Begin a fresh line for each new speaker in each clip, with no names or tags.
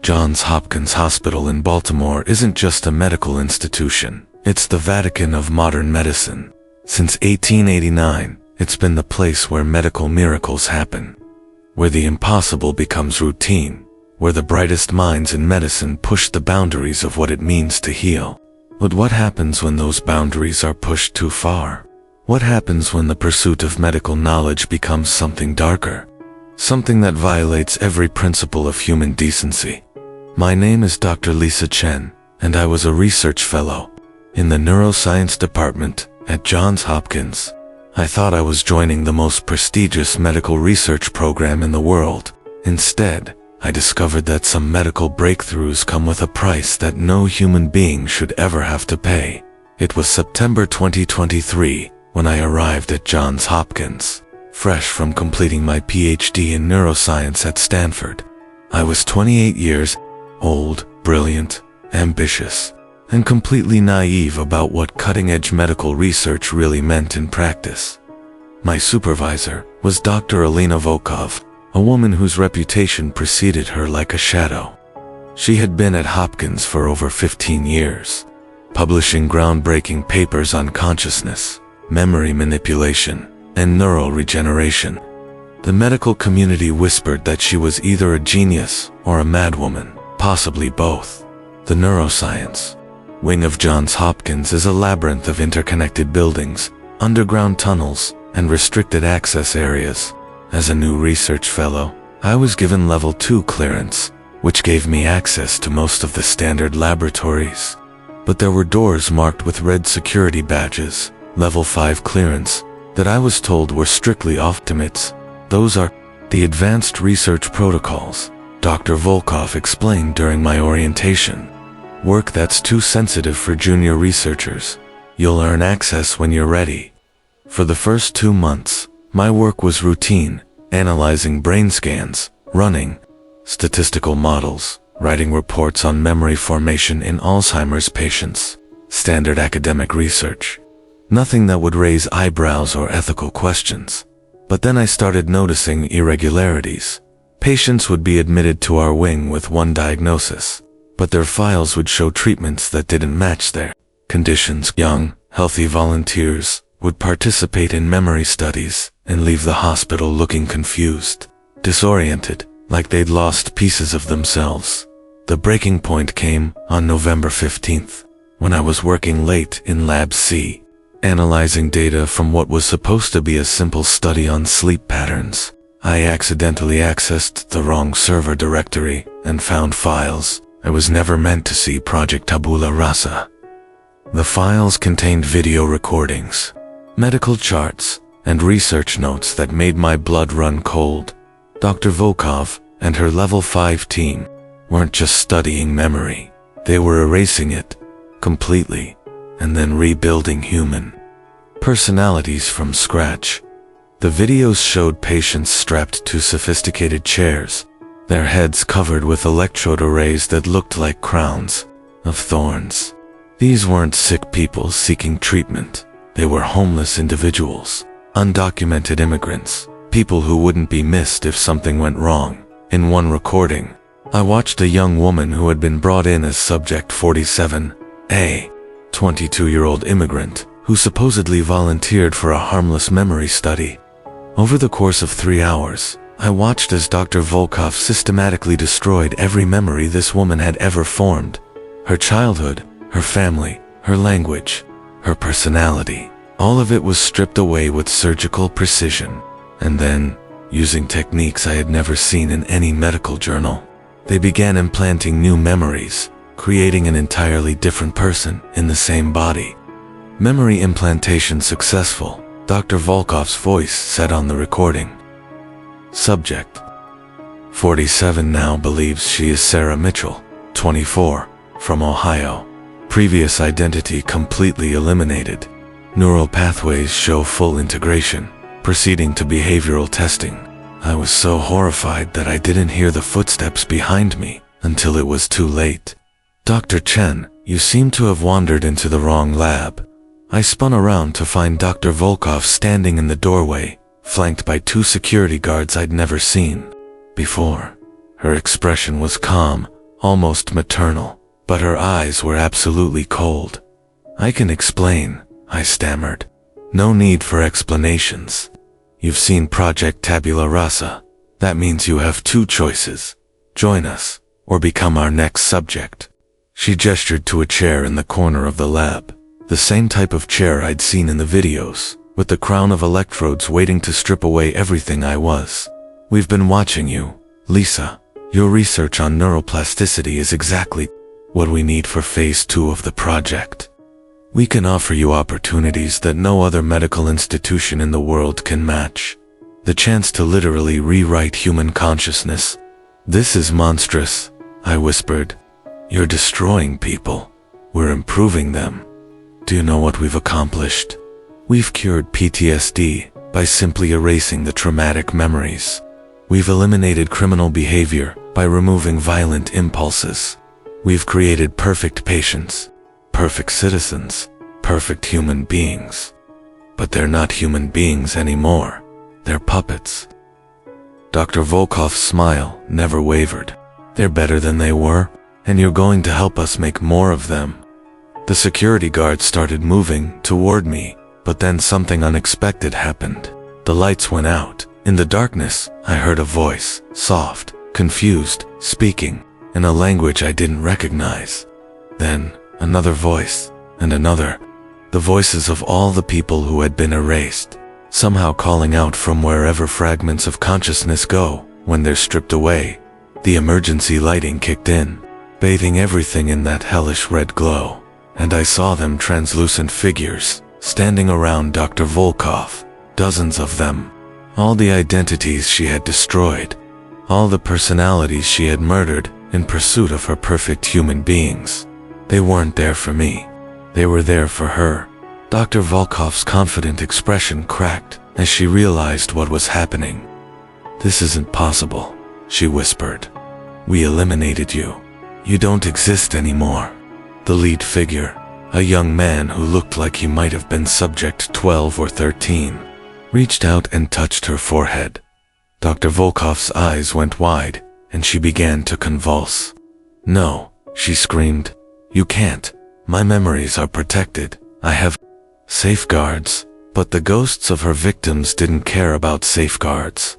Johns Hopkins Hospital in Baltimore isn't just a medical institution, it's the Vatican of modern medicine. Since 1889, it's been the place where medical miracles happen, where the impossible becomes routine, where the brightest minds in medicine push the boundaries of what it means to heal. But what happens when those boundaries are pushed too far? What happens when the pursuit of medical knowledge becomes something darker? Something that violates every principle of human decency. My name is Dr. Lisa Chen, and I was a research fellow in the Neuroscience department at Johns Hopkins. I thought I was joining the most prestigious medical research program in the world. Instead, I discovered that some medical breakthroughs come with a price that no human being should ever have to pay. It was September 2023 when I arrived at Johns Hopkins, fresh from completing my PhD in neuroscience at Stanford. I was 28 years old, brilliant, ambitious, and completely naive about what cutting-edge medical research really meant in practice. My supervisor was Dr. Alina Volkov, a woman whose reputation preceded her like a shadow. She had been at Hopkins for over 15 years, publishing groundbreaking papers on consciousness, memory manipulation, and neural regeneration. The medical community whispered that she was either a genius or a madwoman, possibly both. The neuroscience wing of Johns Hopkins is a labyrinth of interconnected buildings, underground tunnels, and restricted access areas. As a new research fellow, I was given Level 2 clearance, which gave me access to most of the standard laboratories. But there were doors marked with red security badges, Level 5 clearance, that I was told were strictly off-limits. Those are the advanced research protocols, Dr. Volkov explained during my orientation. Work that's too sensitive for junior researchers. You'll earn access when you're ready. For the first 2 months, my work was routine, analyzing brain scans, running statistical models, writing reports on memory formation in Alzheimer's patients. Standard academic research. Nothing that would raise eyebrows or ethical questions. But then I started noticing irregularities. Patients would be admitted to our wing with one diagnosis, but their files would show treatments that didn't match their conditions. Young, healthy volunteers would participate in memory studies and leave the hospital looking confused, disoriented, like they'd lost pieces of themselves. The breaking point came on November 15th, when I was working late in Lab C, analyzing data from what was supposed to be a simple study on sleep patterns. I accidentally accessed the wrong server directory and found files I was never meant to see. Project Tabula Rasa. The files contained video recordings, medical charts, and research notes that made my blood run cold. Dr. Volkov and her Level 5 team weren't just studying memory, they were erasing it completely and then rebuilding human personalities from scratch. The videos showed patients strapped to sophisticated chairs, their heads covered with electrode arrays that looked like crowns of thorns. These weren't sick people seeking treatment. They were homeless individuals, undocumented immigrants, people who wouldn't be missed if something went wrong. In one recording, I watched a young woman who had been brought in as Subject 47, a 22-year-old immigrant who supposedly volunteered for a harmless memory study. Over the course of 3 hours, I watched as Dr. Volkov systematically destroyed every memory this woman had ever formed. Her childhood, her family, her language, her personality. All of it was stripped away with surgical precision. And then, using techniques I had never seen in any medical journal, they began implanting new memories, creating an entirely different person in the same body. Memory implantation successful, Dr. Volkov's voice said on the recording. Subject 47 now believes she is Sarah Mitchell, 24, from Ohio. Previous identity completely eliminated. Neural pathways show full integration. Proceeding to behavioral testing. I was so horrified that I didn't hear the footsteps behind me until it was too late. Dr. Chen, you seem to have wandered into the wrong lab. I spun around to find Dr. Volkov standing in the doorway, flanked by 2 security guards I'd never seen before. Her expression was calm, almost maternal, but her eyes were absolutely cold. "I can explain," I stammered. "No need for explanations. You've seen Project Tabula Rasa. That means you have two choices. Join us, or become our next subject." She gestured to a chair in the corner of the lab, the same type of chair I'd seen in the videos, with the crown of electrodes waiting to strip away everything I was. "We've been watching you, Lisa. Your research on neuroplasticity is exactly what we need for phase 2 of the project. We can offer you opportunities that no other medical institution in the world can match. The chance to literally rewrite human consciousness." "This is monstrous," I whispered. "You're destroying people. We're improving them. Do you know what we've accomplished? We've cured PTSD by simply erasing the traumatic memories. We've eliminated criminal behavior by removing violent impulses. We've created perfect patients, perfect citizens, perfect human beings. But they're not human beings anymore. They're puppets." Dr. Volkov's smile never wavered. "They're better than they were, and you're going to help us make more of them." The security guard started moving toward me, but then something unexpected happened. The lights went out. In the darkness, I heard a voice, soft, confused, speaking in a language I didn't recognize. Then, another voice, and another. The voices of all the people who had been erased, somehow calling out from wherever fragments of consciousness go when they're stripped away. The emergency lighting kicked in, bathing everything in that hellish red glow, and I saw them translucent figures, standing around Dr. Volkov, dozens of them. All the identities she had destroyed, all the personalities she had murdered in pursuit of her perfect human beings. They weren't there for me. They were there for her. Dr. Volkov's confident expression cracked as she realized what was happening. "This isn't possible," she whispered. "We eliminated you. You don't exist anymore." The lead figure, a young man who looked like he might have been subject 12 or 13, reached out and touched her forehead. Dr. Volkov's eyes went wide, and she began to convulse. "No," she screamed. "You can't. My memories are protected. I have safeguards." But the ghosts of her victims didn't care about safeguards.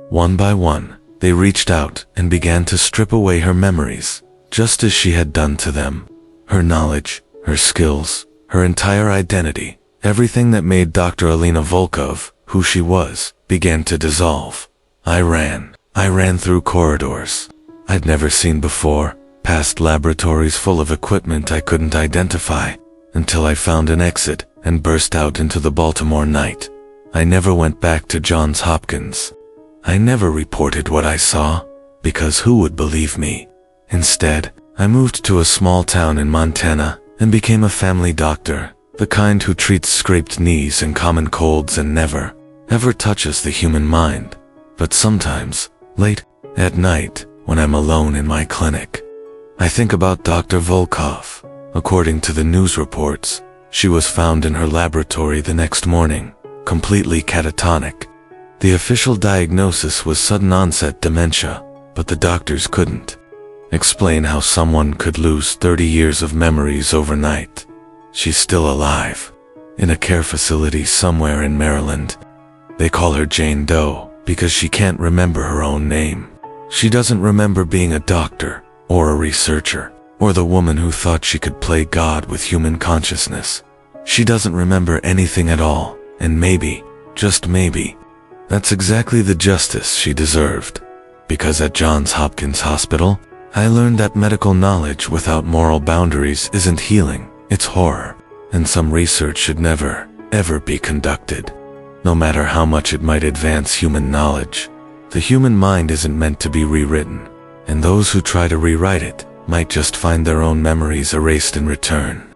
One by one, they reached out and began to strip away her memories, just as she had done to them. Her knowledge, her skills, her entire identity, everything that made Dr. Alina Volkov who she was, began to dissolve. I ran through corridors I'd never seen before, past laboratories full of equipment I couldn't identify, until I found an exit and burst out into the Baltimore night. I never went back to Johns Hopkins. I never reported what I saw, because who would believe me? Instead, I moved to a small town in Montana and became a family doctor, the kind who treats scraped knees and common colds and never, ever touches the human mind. But sometimes, late at night, when I'm alone in my clinic, I think about Dr. Volkov. According to the news reports, she was found in her laboratory the next morning, completely catatonic. The official diagnosis was sudden onset dementia, but the doctors couldn't explain how someone could lose 30 years of memories overnight. She's still alive, in a care facility somewhere in Maryland. They call her Jane Doe because she can't remember her own name. She doesn't remember being a doctor, or a researcher, or the woman who thought she could play God with human consciousness. She doesn't remember anything at all, and maybe, just maybe, that's exactly the justice she deserved. Because at Johns Hopkins Hospital, I learned that medical knowledge without moral boundaries isn't healing, it's horror, and some research should never, ever be conducted. No matter how much it might advance human knowledge, the human mind isn't meant to be rewritten, and those who try to rewrite it might just find their own memories erased in return.